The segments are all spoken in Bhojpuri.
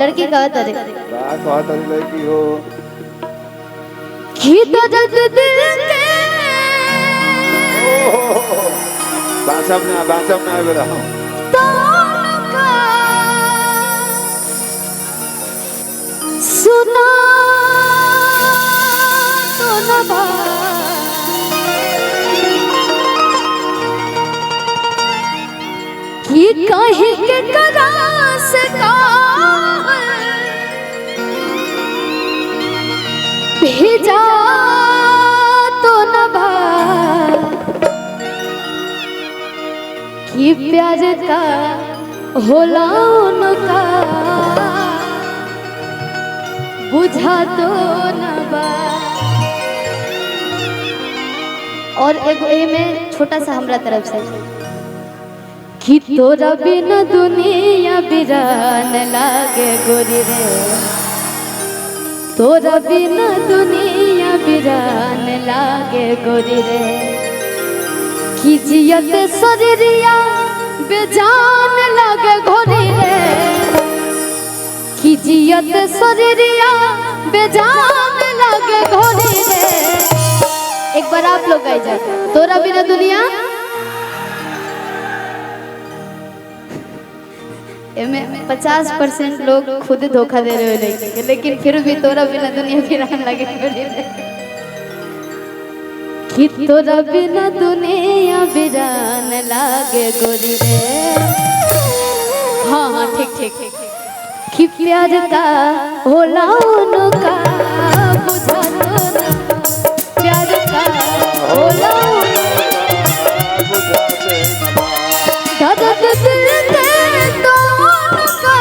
लड़की कहा तरे लड़की हो की दर्द दिल के बासम ना बेरा सुना तो न कि कहीं के करा से भेजा तो न कि प्यार का होला उनका बुझा तो न बा। और एगो ए में छोटा सा हमरा तरफ से कि तोरा बिना दुनिया बिरान लागे गोरी रे, तोरा बिना दुनिया बिरान लागे गोरी रे, कि जियत शरीरिया बेजान लागे गोरी रे, कि जियत शरीरिया बेजान लागे गोरी रे। एक बार आप लोग गाइए जाते, तोरा बिना दुनिया में 50% लोग खुद धोखा दे रहे हो, लेकिन फिर भी तोरा बिना दुनिया बिरान लगे कि तोरा बिना दुनिया बिरान लागे गोरी रे। हाँ हाँ ठीक ठीक ठीक कि प्यार का होला उनका बुझा तो ना, प्यार का होला दर्द दिल के तो उनका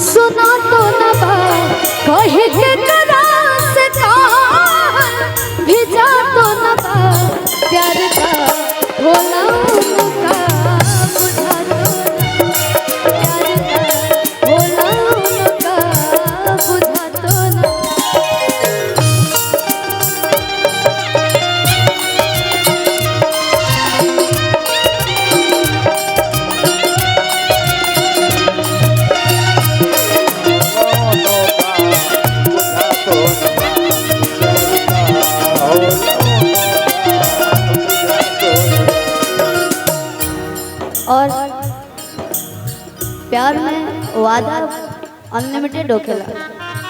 सुना तो न बा, कहे के करा से भिजा तो न बा, प्यार का होला उनका बुझा तो ना, प्यार का होला उनका बुझा तो ना। और प्यार में वादा अनलिमिटेड होखेला,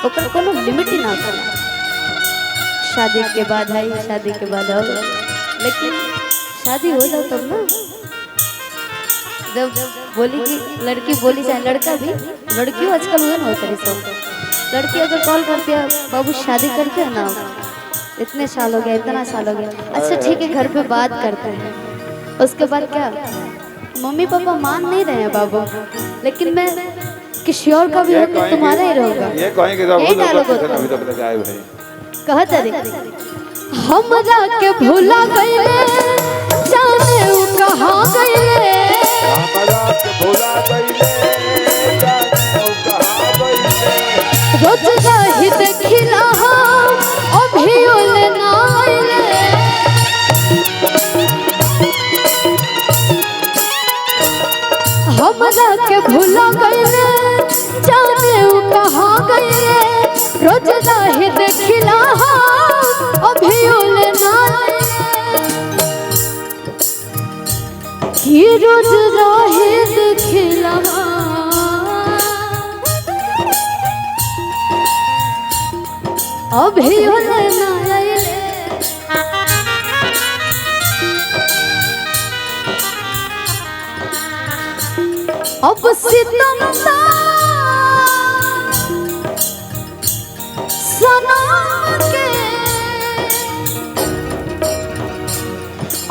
ओकर कोनो लिमिट ही ना होखेला। शादी के बाद है, शादी के बाद हो, लेकिन शादी हो जाओ तब ना। जब बोली कि लड़की बोली चाहे लड़का भी, लड़कियों आजकल हुए ना होता है सब। लड़की अगर कॉल करती है बाबू शादी करते हैं ना, इतने साल हो गया, इतना साल हो गया, अच्छा ठीक है घर पे बात करते हैं, उसके बाद क्या मम्मी पापा मान नहीं रहे हैं बाबू, लेकिन मैं किसी और का भी होकर तुम्हारा ही रहूंगा। ये कहेंगे तो यही डायलॉग होता अभी तो पता गाय भाई कहत रे हमरा के भूला गईले, जाने उ कहां गईले, हमरा के भूला गईले, जाने उ कहां गईले, रोज रही देखिला अभी ओले ना आइले, हमरा के भूला गईले, जाने उ कहां गईले, रोज रही देखिला अभी ओले ना आइले, कि रोज रही देखिला अभी ओले ना आइले। अब सितम सनम के,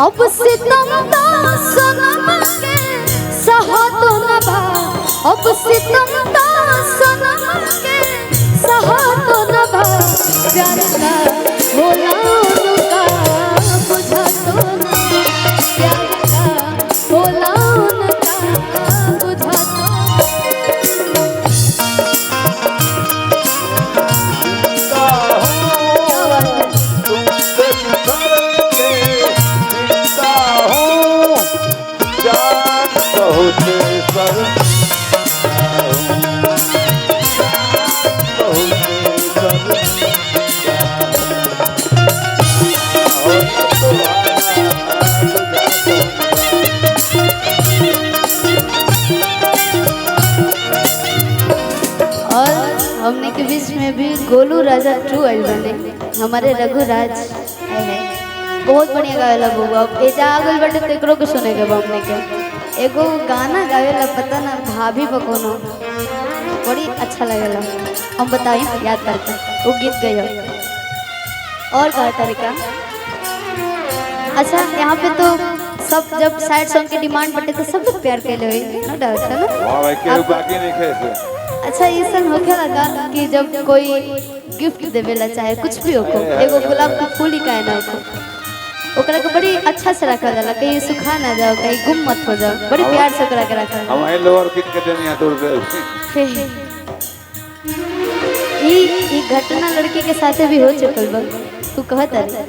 अब सितम सनम के सहा तो न बा, अब सितम सनम के सहा तो न बा, प्यार का होला उनका बुझा तो न बा, प्यार का होला उनका बुझा तो। बहुत और हमने के बीच में भी गोलू राजा 2 आइल बने हमारे रघुराज है बहुत बढ़िया गावेला बउआ एजा आ गइल बाटे तो एकरो के सुने के बा हमने के एगो गाना गावेला पता ना भाभी बकोनो बड़ी अच्छा लगेला हम बताई याद करके वो गीत गयो और का तरीका अच्छा यहाँ पे तो सब जब साइड सॉन्ग की डिमांड बढ़े तो सब लोग प्यार के लिए नो डाउट है ना वाह भाई के बाकी नहीं खेसे अच्छा ये सब होके लगा कि जब कोई गिफ्ट देवेला चाहे कुछ भी हो एगो गुलाब का फूल ही काहे ना हो ओकरा के बड़ी अच्छा से रखा जाला कहीं सुखा ना जाओ कहीं गुम मत हो जाओ बड़ी प्यार से ओकरा के रखा हम आई लोअर किट के देनी है तो रुपए ये घटना लड़की के साथ भी हो चुकल बा तू कहत है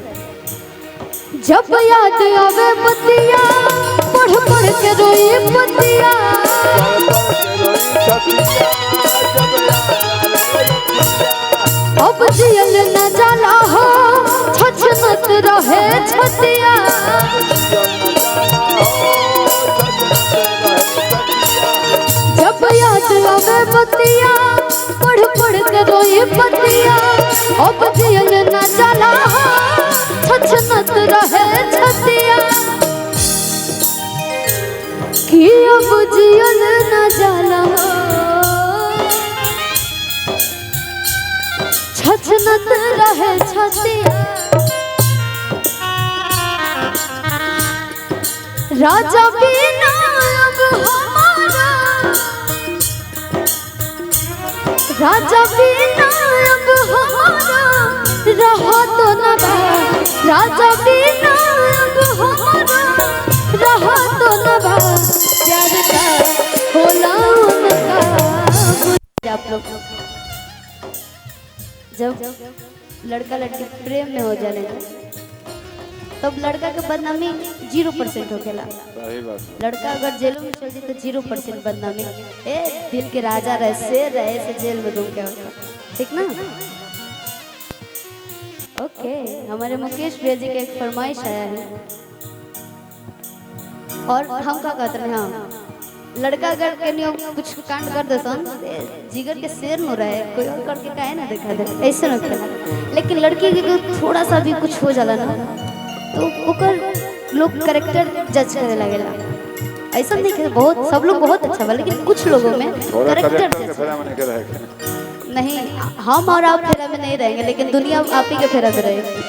जब याद आवे पतिया पढ़ पढ़ के रोई पतिया अब जियल न जाला हो छछनत रहे छतिया जब याद आवे पतिया पढ़ पढ़ के रोई पतिया अब जियल न जाला हो छछनत रहे छतिया कि अब जियल न जाला छछनत रहे छतिया राजा बिना अब हमारा राजा बिना अब हमारा रहा तो न बा राजा बिना अब हमारा रहा तो न बा प्यार का होला उनका आप लोग जब लड़का लड़की प्रेम में हो जाने तब लड़का के बदनामी 0% होकेला लड़का अगर जेलों में चल जाए तो 0% बदनामी ए दिल के राजा रहे शेर रहे से जेल में घूम के होता ठीक ना ओके हमारे मुकेश भैया जी का एक फरमाइश आया है और हम क्या कहते हैं हाँ लड़का अगर कहीं कुछ कांड कर देता जिगर के शेर न रहे कोई और करके काहे ना देखा दे ऐसे न करे लेकिन लड़की के थोड़ा सा भी कुछ हो जाला ना तो ओकर लोग कैरेक्टर जज करे लगेला ऐसा नहीं कि बहुत सब लोग बहुत अच्छा बा लेकिन कुछ लोगों में कैरेक्टर नहीं हम और आप फेरा में नहीं रहेंगे लेकिन दुनिया आप ही के फेरा में रहेगी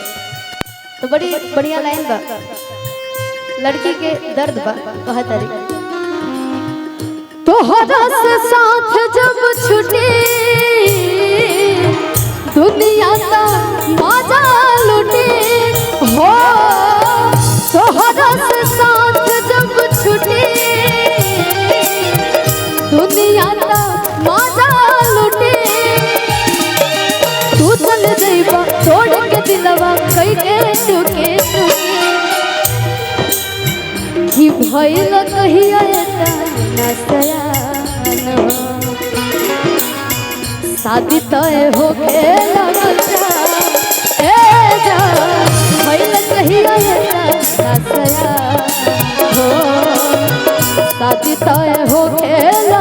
तो बड़ी बढ़िया लाइन बा लड़की के दर्द बा कहा तरीका तोहरा से साथ जब छूटे दुनिया का मजा लूटे हो तोहरा से साथ जब छूटे दुनिया का मजा लूटे तू चल जाइबा तोड़ के दिलवा कई के टूके कि भइल कहिया शादी तय हो खेला भइल कहिया हो शादी तय हो खेला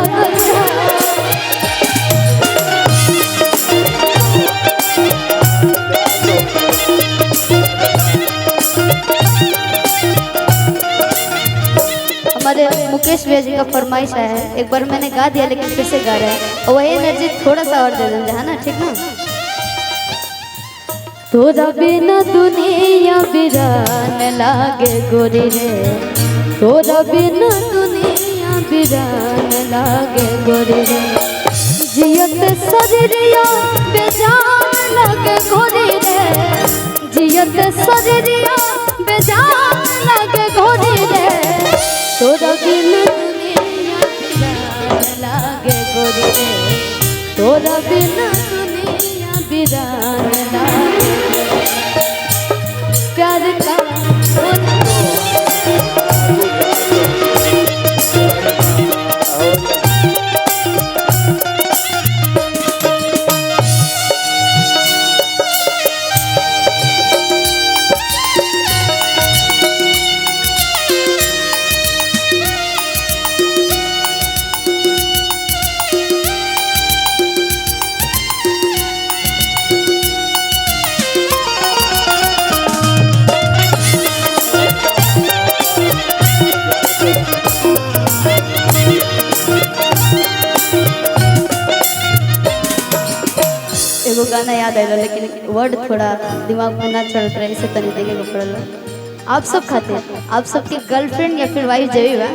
हमारे मुकेश भैया जी का फरमाइश आया है एक बार मैंने गा दिया लेकिन फिर से गा रहा है और वही एनर्जी थोड़ा सा और दे देंगे है ना ठीक ना तोरा बिना दुनिया बिरान लागे गोरी रे तोरा बिना दुनिया बिरान लागे गोरी रे जियत शरीरिया बेजान लागे गोरी रे जियत शरीरिया बेजान लागे गोरी रे तोरा बिना दुनिया बिरान लागे गोरी रे तोरा बिना दुनिया बिरान लागे प्यार का एगो गाना याद आया लेकिन वर्ड थोड़ा दिमाग में ना चलत रहे, इसे तनी देखे को पड़ल। आप सब खाते, आप सबके गर्लफ्रेंड या फिर वाइफ जब भी बा